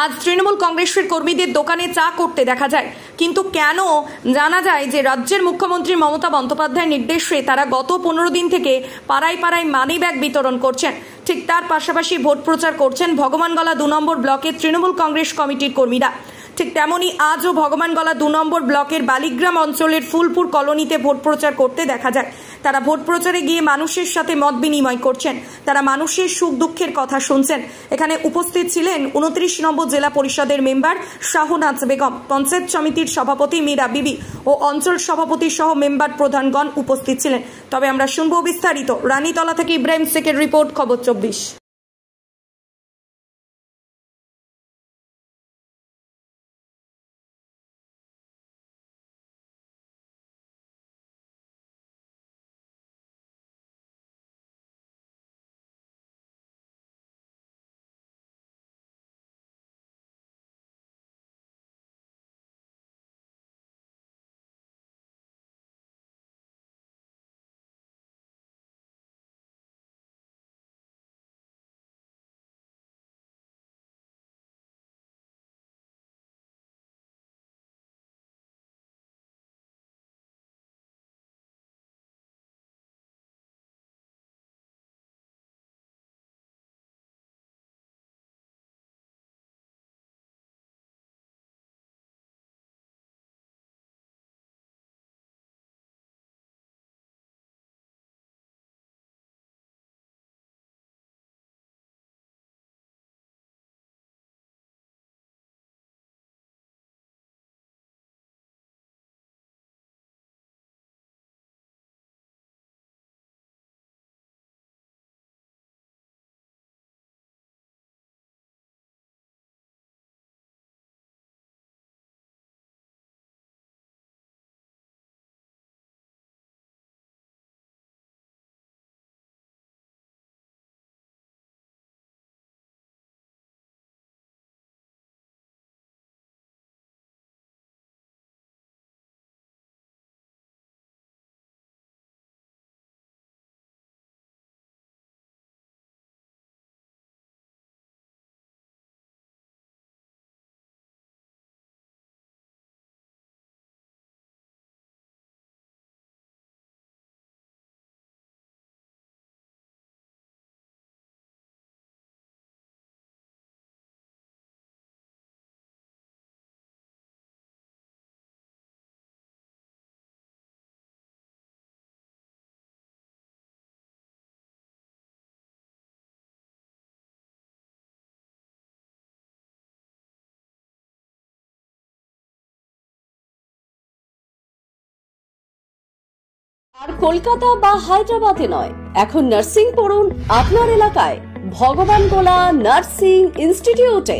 আজ তৃণমূল কংগ্রেসের কর্মীদের দোকানে চা করতে দেখা যায়। কিন্তু কেন জানা যায় যে রাজ্যের মুখ্যমন্ত্রী মমতা বন্দ্যোপাধ্যায়ের নির্দেশে তারা গত 15 দিন থেকে পাড়ায় পাড়ায় মানি ব্যাগ বিতরণ করছেন। ঠিক তার পাশাপাশি ভোট প্রচার করছেন ভগবানগলা 2 নম্বর ব্লকের তৃণমূল কংগ্রেস কমিটির কর্মীরা। ঠিক তেমনই আজও ভগবানগলা 2 নম্বর ব্লকের বালিগ্রাম অঞ্চলের ফুলপুর কলোনিতে ভোট প্রচার করতে দেখা যায়। তারা ভোট প্রচারে গিয়ে মানুষের সাথে মত বিনিময় করছেন, তারা মানুষের সুখ দুঃখের কথা শুনছেন। এখানে উপস্থিত ছিলেন 29 নম্বর জেলা পরিষদের মেম্বার শাহনাজ বেগম, পঞ্চায়েত সমিতির সভাপতি মীরা বিবি ও অঞ্চল সভাপতি সহ মেম্বার প্রধানগণ উপস্থিত ছিলেন। তবে আমরা শুনবো বিস্তারিত। রানীতলা থেকে ইব্রাহিম শেখের রিপোর্ট, খবর 24। আর কলকাতা বা হায়দ্রাবাদে নয়, এখন নার্সিং পড়ুন আপনার এলাকায় ভগবানগোলা নার্সিং ইনস্টিটিউটে।